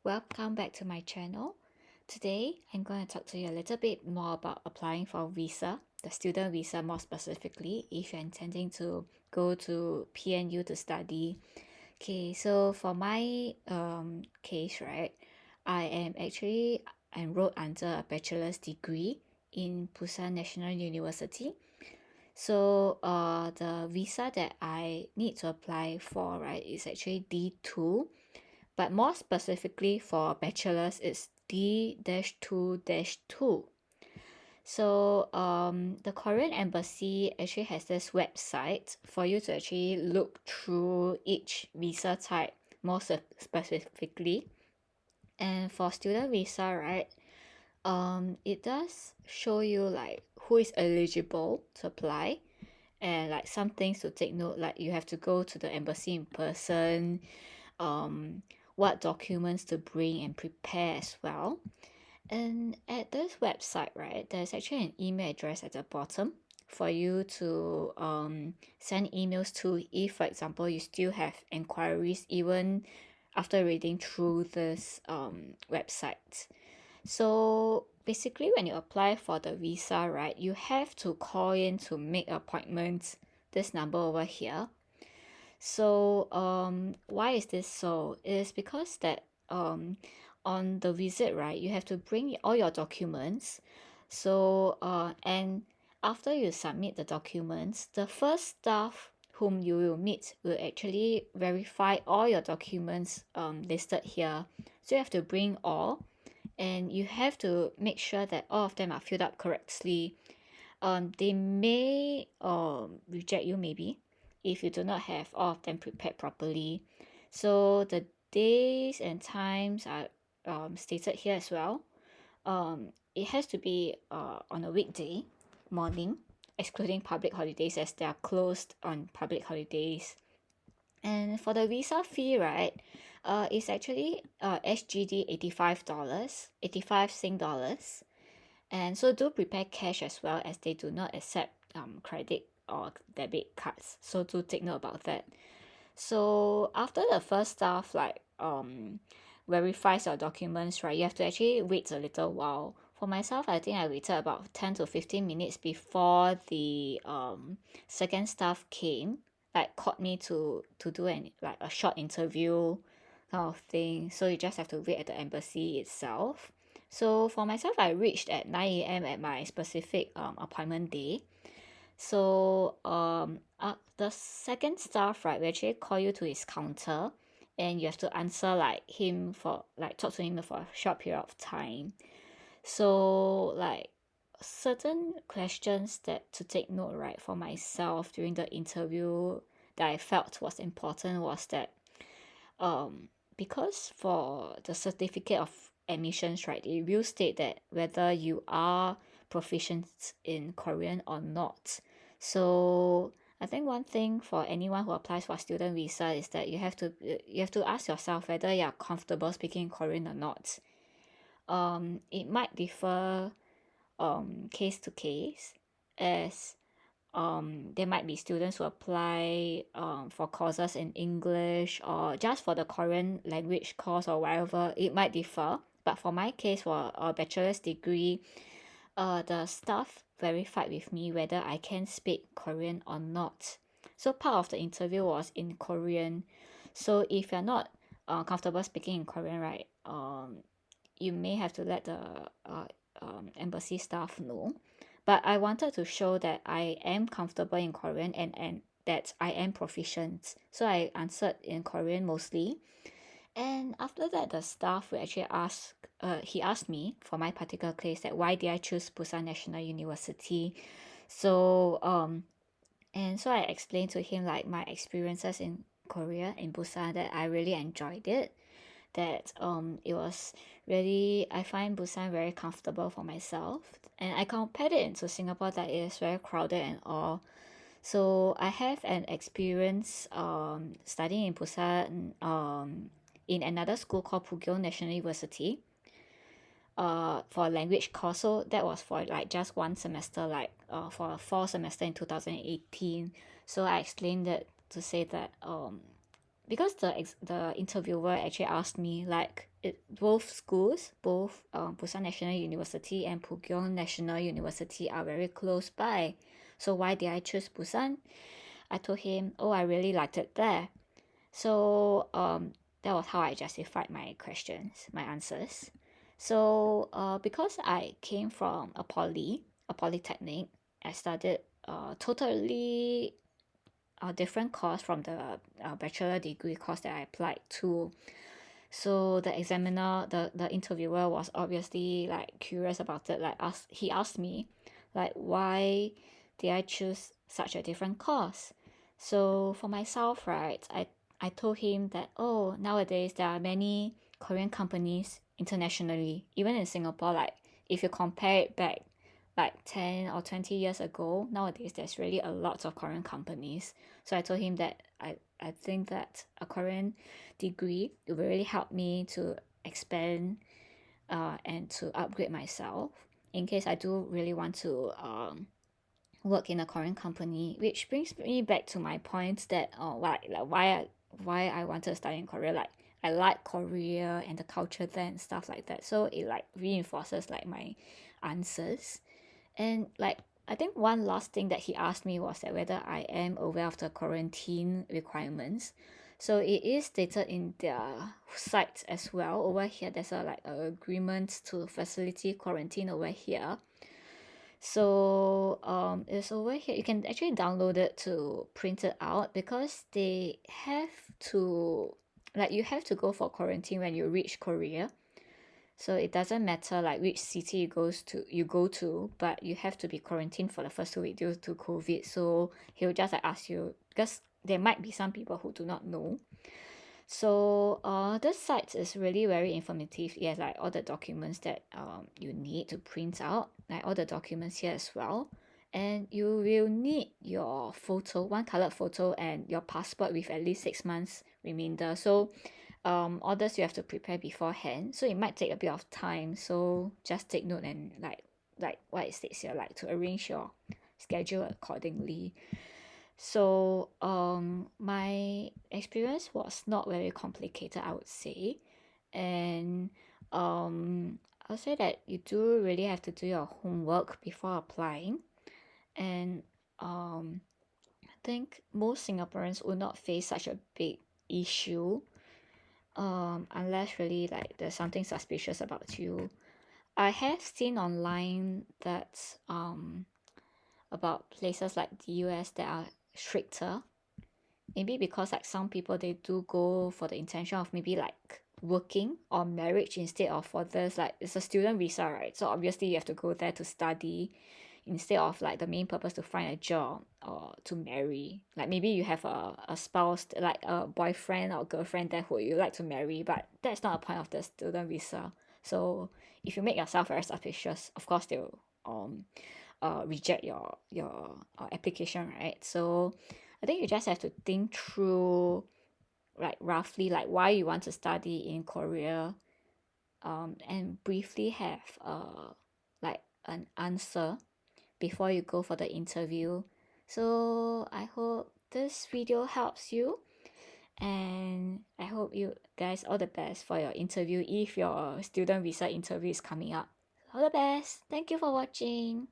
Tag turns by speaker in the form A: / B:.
A: Welcome back to my channel. Today, I'm going to talk to you a little bit more about applying for visa, the student visa more specifically, if you're intending to go to PNU to study. Okay, so for my case, right, I am actually enrolled under a bachelor's degree in Busan National University. So the visa that I need to apply for, right, is actually D-2, but more specifically for bachelor's, it's D-2-2. So the Korean embassy actually has this website for you to actually look through each visa type more specifically. And for student visa, right, it does show you like who is eligible to apply and like some things to take note, like you have to go to the embassy in person, um, what documents to bring and prepare as well. And at this website, right, there's actually an email address at the bottom for you to send emails to if, for example, you still have inquiries even after reading through this website. So basically, when you apply for the visa, right, you have to call in to make appointments. This number over here. So why is this so? It is because that on the visit, right, you have to bring all your documents. So and after you submit the documents, the first staff whom you will meet will actually verify all your documents listed here. So you have to bring all, and you have to make sure that all of them are filled up correctly. They may reject you maybe if you do not have all of them prepared properly. So the days and times are stated here as well. It has to be on a weekday morning, excluding public holidays as they are closed on public holidays. And for the visa fee, right, it's actually SGD $85, 85 Sing dollars. And so do prepare cash as well, as they do not accept credit or debit cards. So do take note about that. So after the first staff verifies your documents, right, you have to actually wait a little while. For myself, I think I waited about 10 to 15 minutes before the second staff came, like called me to do a short interview kind of thing. So you just have to wait at the embassy itself. So for myself, I reached at 9 a.m. at my specific appointment day. So the second staff, right, will actually call you to his counter, and you have to answer like him for like talk to him for a short period of time. So like certain questions that to take note, right, for myself during the interview that I felt was important was that um because for the certificate of admissions, right, it will state that whether you are proficient in Korean or not. So I think one thing for anyone who applies for student visa is that you have to ask yourself whether you are comfortable speaking Korean or not. It might differ case to case, as there might be students who apply for courses in English or just for the Korean language course or whatever. It might differ. But for my case, for a bachelor's degree, the staff verified with me whether I can speak Korean or not. So part of the interview was in Korean. So if you're not comfortable speaking in Korean, right, you may have to let the embassy staff know. But I wanted to show that I am comfortable in Korean and that I am proficient. So I answered in Korean mostly. And after that, the staff will actually he asked me for my particular case that why did I choose Busan National University. So, and so I explained to him like my experiences in Korea, in Busan, that I really enjoyed it. That it was really, I find Busan very comfortable for myself, and I compared it into Singapore that it is very crowded and all. So I have an experience studying in Busan in another school called Pugyo National University for language course. So that was for like just one semester, like for a fall semester in 2018. So I explained that to say that because the interviewer actually asked me like both schools, both Busan National University and Pugyong National University are very close by. So why did I choose Busan? I told him, oh, I really liked it there. So that was how I justified my questions, my answers. So because I came from a polytechnic, I studied totally a different course from the bachelor degree course that I applied to. So the examiner, the interviewer was obviously like curious about it. He asked me, like, why did I choose such a different course? So for myself, right, I told him that, oh, nowadays there are many Korean companies internationally, even in Singapore. Like if you compare it back like 10 or 20 years ago, nowadays there's really a lot of Korean companies. So I told him that I think that a Korean degree will really help me to expand and to upgrade myself in case I do really want to work in a Korean company, which brings me back to my point that why I wanted to study in Korea. Like I like Korea and the culture there and stuff like that. So it like reinforces like my answers. And like I think one last thing that he asked me was that whether I am aware of the quarantine requirements. So it is stated in their site as well. Over here, there's a like a agreement to facility quarantine over here. So it's over here. You can actually download it to print it out because they have to like you have to go for quarantine when you reach Korea. So it doesn't matter like which city you go to, but you have to be quarantined for the first 2 weeks due to COVID. So he'll just like ask you because there might be some people who do not know. So this site is really very informative. It has like all the documents that you need to print out, like all the documents here as well. And you will need your photo, one colored photo, and your passport with at least 6 months remainder. So all this you have to prepare beforehand. So it might take a bit of time. So just take note and like what it states here, like to arrange your schedule accordingly. So my experience was not very complicated, I would say. And I'll say that you do really have to do your homework before applying. And I think most Singaporeans will not face such a big issue unless really like there's something suspicious about you. I have seen online that about places like the US that are stricter. Maybe because like some people they do go for the intention of maybe like working or marriage instead of for this like it's a student visa, right? So obviously you have to go there to study instead of like the main purpose to find a job or to marry. Like maybe you have a spouse like a boyfriend or girlfriend there who you like to marry, but that's not a point of the student visa. So if you make yourself very suspicious, of course they'll reject your application, right? So I think you just have to think through like roughly like why you want to study in Korea and briefly have like an answer before you go for the interview. So I hope this video helps you and I hope you guys all the best for your interview if your student visa interview is coming up. All the best. Thank you for watching.